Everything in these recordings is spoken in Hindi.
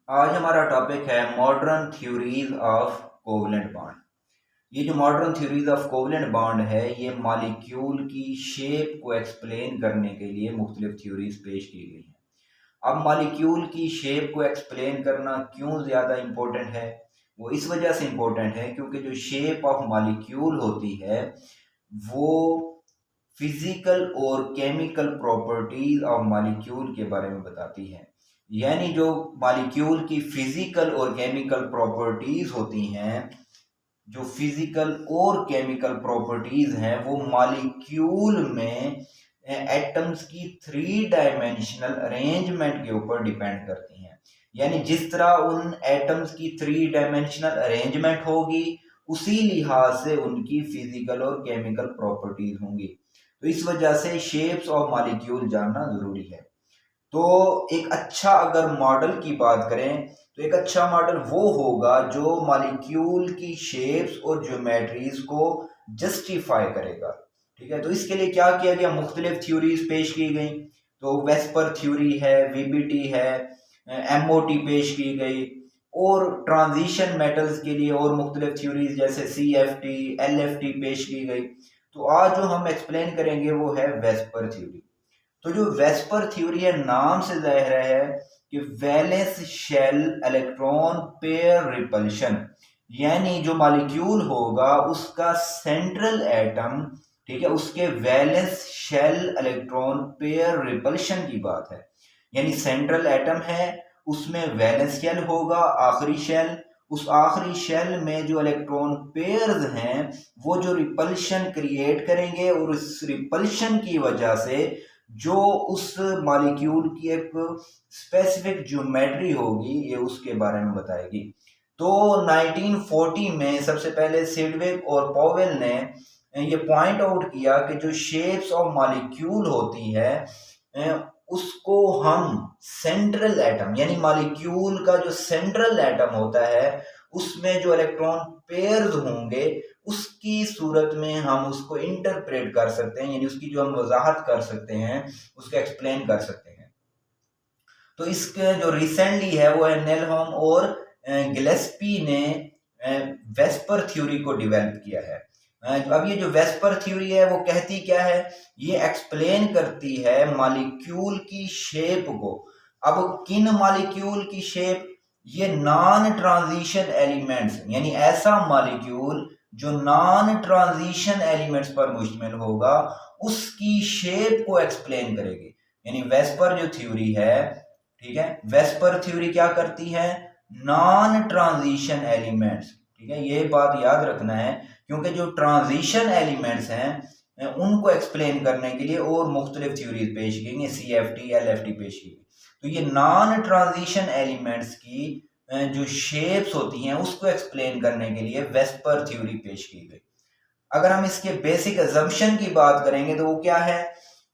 आज हमारा टॉपिक है modern theories of covalent bond. ये जो modern theories of covalent bond है ये मॉलिक्यूल की शेप को एक्सप्लेन करने के लिए मुख्तलिफ थ्योरीज पेश की गई हैं। अब मॉलिक्यूल की शेप को एक्सप्लेन करना क्यों ज़्यादा इम्पोर्टेंट है? वो इस वजह से इम्पोर्टेंट है क्योंकि जो शेप ऑफ मॉलिक्यूल होती है वो फिजिकल और केमिकल प्रॉपर्टीज ऑफ मॉलिक्यूल के बारे में बताती है। यानी जो मॉलिक्यूल की फिजिकल और केमिकल प्रॉपर्टीज होती हैं, जो फिजिकल और केमिकल प्रॉपर्टीज हैं वो मॉलिक्यूल में एटम्स की थ्री डायमेंशनल अरेंजमेंट के ऊपर डिपेंड करती हैं। यानी जिस तरह उन एटम्स की थ्री डायमेंशनल अरेंजमेंट होगी उसी लिहाज से उनकी फिजिकल और केमिकल प्रॉपर्टीज होंगी। तो इस वजह से शेप्स ऑफ मॉलिक्यूल जानना जरूरी है। तो एक अच्छा अगर मॉडल की बात करें तो एक अच्छा मॉडल वो होगा जो मॉलिक्यूल की शेप्स और ज्योमेट्रीज को जस्टिफाई करेगा। ठीक है, तो इसके लिए क्या किया गया, मुख्तलिफ थ्योरीज पेश की गई। तो वेस्पर थ्योरी है, वीबीटी है, एमओटी पेश की गई, और ट्रांजिशन मेटल्स के लिए और मुख्तलिफ थ्योरीज जैसे सीएफटी, एलएफटी पेश की गई। तो आज जो हम एक्सप्लेन करेंगे वो है वेस्पर थ्योरी। तो जो वेस्पर थ्योरी है, नाम से जाहिर है कि valence shell electron pair repulsion, यानी जो मॉलिक्यूल होगा उसका सेंट्रल एटम, ठीक है, उसके valence shell electron pair repulsion की बात है। यानी सेंट्रल एटम है, उसमें वैलेंस शेल होगा, आखिरी शेल, उस आखिरी शेल में जो इलेक्ट्रॉन पेयर्स हैं वो जो रिपल्शन क्रिएट करेंगे और उस रिपल्शन की वजह से जो उस मॉलिक्यूल की एक स्पेसिफिक ज्योमेट्री होगी ये उसके बारे में बताएगी। तो 1940 में सबसे पहले सिडविक और पॉवेल ने ये पॉइंट आउट किया कि जो शेप्स ऑफ मॉलिक्यूल होती है उसको हम सेंट्रल एटम, यानी मॉलिक्यूल का जो सेंट्रल एटम होता है उसमें जो इलेक्ट्रॉन पेयर्स होंगे उसकी सूरत में हम उसको इंटरप्रेट कर सकते हैं, यानी उसकी जो हम वजाहत कर सकते हैं, उसको एक्सप्लेन कर सकते हैं। तो इसके जो रिसेंटली है वो है नेलहॉम और गिलेस्पी ने वेस्पर थ्योरी को डेवलप किया है। अब ये जो वेस्पर थ्योरी है वो कहती क्या है, ये एक्सप्लेन करती है मॉलिक्यूल की शेप को। अब किन मॉलिक्यूल की शेप, ये नॉन ट्रांजिशन एलिमेंट्स, यानी ऐसा मॉलिक्यूल जो नॉन ट्रांजिशन एलिमेंट्स पर मुश्तमिल होगा उसकी शेप को एक्सप्लेन करेगी। यानी वेस्पर जो थ्योरी है, ठीक है, वेस्पर थ्योरी क्या करती है, नॉन ट्रांजिशन एलिमेंट्स, ठीक है, ये बात याद रखना है क्योंकि जो ट्रांजिशन एलिमेंट्स हैं उनको एक्सप्लेन करने के लिए और मुख्तलिफ थ्योरीज पेश की गई, सीएफटी, एलएफटी पेश की गई। तो ये नॉन ट्रांजिशन एलिमेंट्स की जो शेप्स होती हैं उसको एक्सप्लेन करने के लिए वेस्पर थ्योरी पेश की गई। अगर हम इसके बेसिक अजम्पशन की बात करेंगे तो वो क्या है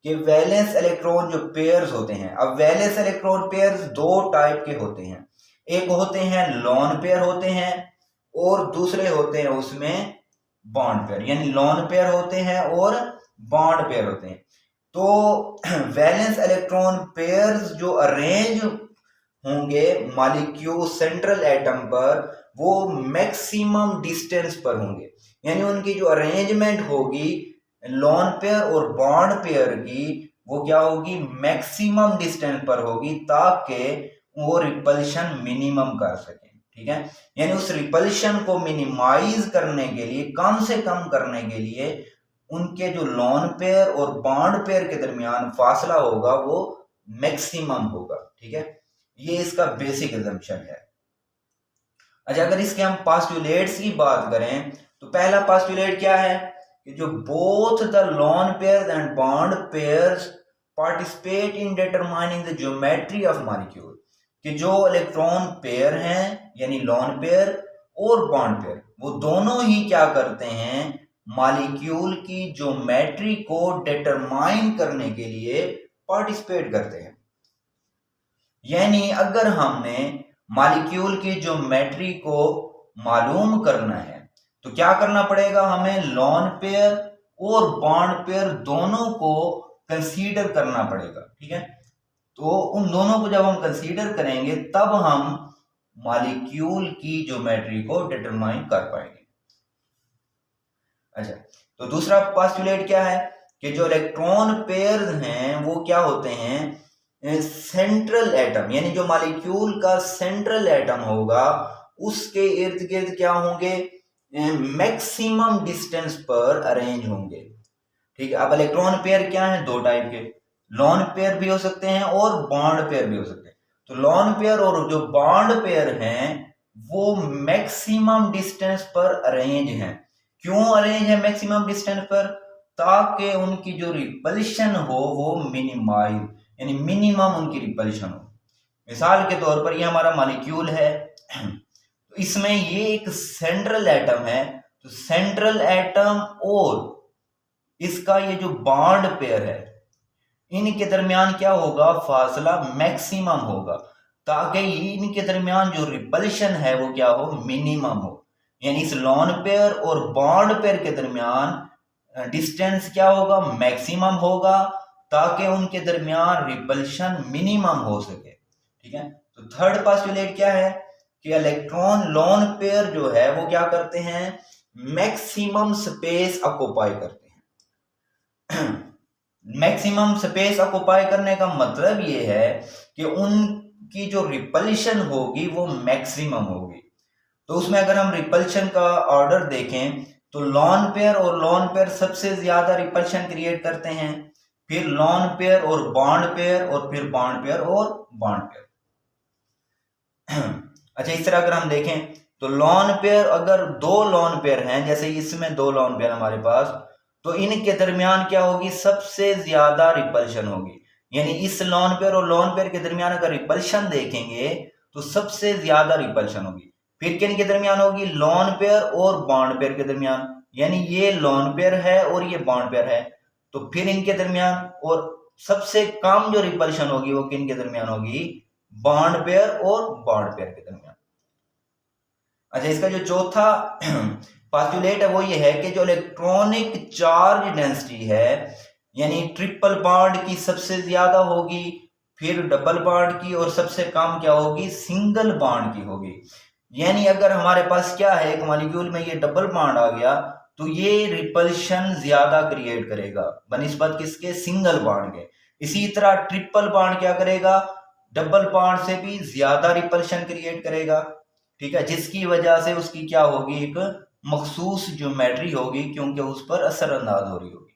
कि वैलेंस इलेक्ट्रॉन जो पेयर्स होते हैं, अब वैलेंस इलेक्ट्रॉन पेयर्स दो टाइप के होते हैं, एक होते हैं लॉन पेयर होते हैं और दूसरे होते हैं उसमें बॉन्ड पेयर, यानी लॉन पेयर होते हैं और बॉन्ड पेयर होते हैं। तो वैलेंस इलेक्ट्रॉन पेयर्स जो अरेंज होंगे मॉलिक्यूल सेंट्रल एटम पर वो मैक्सिमम डिस्टेंस पर होंगे, यानी उनकी जो अरेंजमेंट होगी लॉन पेयर और बॉन्ड पेयर की वो क्या होगी, मैक्सिमम डिस्टेंस पर होगी ताकि वो रिपल्शन मिनिमम कर सके। ठीक है, यानी उस रिपल्शन को मिनिमाइज करने के लिए, कम से कम करने के लिए उनके जो लॉन पेयर और बॉन्ड पेयर के दरमियान फासला होगा वो मैक्सिमम होगा। ठीक है, ये इसका बेसिक अजम्पशन है। अच्छा, अगर इसके हम पास्टुलेट्स की बात करें तो पहला पास्टुलेट क्या है कि जो both the lawn pairs and bond pairs participate in determining the geometry of molecule, कि जो इलेक्ट्रॉन पेयर हैं यानी लॉन पेयर और बॉन्ड पेयर वो दोनों ही क्या करते हैं, मॉलिक्यूल की ज्योमेट्री को डिटरमाइन करने के लिए पार्टिसिपेट करते हैं। यानी अगर हमने मॉलिक्यूल की ज्योमेट्री को मालूम करना है तो क्या करना पड़ेगा, हमें लॉन पेयर और बॉन्ड पेयर दोनों को कंसीडर करना पड़ेगा। ठीक है, तो उन दोनों को जब हम कंसीडर करेंगे तब हम मॉलिक्यूल की ज्योमेट्री को डिटरमाइन कर पाएंगे। अच्छा, तो दूसरा पोस्टुलेट क्या है कि जो इलेक्ट्रॉन पेयर्स हैं वो क्या होते हैं, सेंट्रल एटम, यानी जो मॉलिक्यूल का सेंट्रल एटम होगा उसके इर्द गिर्द क्या होंगे, मैक्सिमम डिस्टेंस पर अरेंज होंगे। ठीक है, अब इलेक्ट्रॉन पेयर क्या है, दो टाइप के, लॉन पेयर भी हो सकते हैं और बॉन्ड पेयर भी हो सकते हैं। तो लॉन पेयर और जो बॉन्ड पेयर हैं वो मैक्सिमम डिस्टेंस पर अरेंज हैं। क्यों अरेंज है मैक्सिमम डिस्टेंस पर, ताकि उनकी जो रिपल्शन हो वो मिनिमाइज, यानी मिनिमम उनकी रिपल्शन हो। मिसाल के तौर पर ये हमारा मॉलिक्यूल है, तो इसमें ये एक सेंट्रल एटम है, तो सेंट्रल एटम और इसका ये जो बॉन्ड पेयर है इनके दरमियान क्या होगा, फासला मैक्सिमम होगा, ताकि इनके दरमियान जो रिपल्शन है वो क्या हो, मिनिमम हो। यानी इस लॉन पेयर और बॉन्ड पेयर के दरमियान डिस्टेंस क्या होगा, मैक्सिमम होगा, ताकि उनके दरमियान रिपल्शन मिनिमम हो सके। ठीक है, तो थर्ड पोस्टुलेट क्या है कि इलेक्ट्रॉन लॉन पेयर जो है वो क्या करते हैं, मैक्सिमम स्पेस ऑक्युपाई करते हैं। मैक्सिमम स्पेस ऑक्युपाई करने का मतलब ये है कि उनकी जो रिपल्शन होगी वो मैक्सिमम होगी। तो उसमें अगर हम रिपल्शन का ऑर्डर देखें तो लॉन पेयर और लॉन पेयर सबसे ज्यादा रिपल्शन क्रिएट करते हैं, फिर लॉन पेयर और बॉन्ड पेयर, और फिर बॉन्ड पेयर और बॉन्ड पेयर। अच्छा, इस तरह अगर हम देखें तो लॉन पेयर, अगर दो लॉन पेयर हैं, जैसे इसमें दो लॉन पेयर हमारे पास, तो इनके दरमियान क्या होगी, सबसे ज्यादा रिपल्शन होगी। यानी इस लॉन पेयर और लॉन पेयर के दरमियान अगर रिपल्शन देखेंगे तो सबसे ज्यादा रिपल्शन होगी। फिर किन के दरमियान होगी, लॉन पेयर और बॉन्ड पेयर के दरमियान, यानी ये लॉन पेयर है और ये बॉन्ड पेयर है, तो फिर इनके दरमियान, और सबसे कम जो रिपल्शन होगी वो किन के दरमियान होगी, बॉन्ड पेयर और बॉन्ड पेयर के दरमियान। अच्छा, इसका जो चौथा पोस्टुलेट है वो ये है कि जो इलेक्ट्रॉनिक चार्ज डेंसिटी है, यानी ट्रिपल बॉन्ड की सबसे ज्यादा होगी, फिर डबल बॉन्ड की, और सबसे कम क्या होगी, सिंगल बॉन्ड की होगी। यानी अगर हमारे पास क्या है, एक मॉलिक्यूल में ये डबल बॉन्ड आ गया तो ये रिपल्शन ज्यादा क्रिएट करेगा बनिस्बत किसके, सिंगल बॉन्ड के। इसी तरह ट्रिपल बॉन्ड क्या करेगा, डबल बॉन्ड से भी ज्यादा रिपल्शन क्रिएट करेगा। ठीक है, जिसकी वजह से उसकी क्या होगी, एक मखसूस ज्योमेट्री होगी, क्योंकि उस पर असर अंदाज हो रही होगी।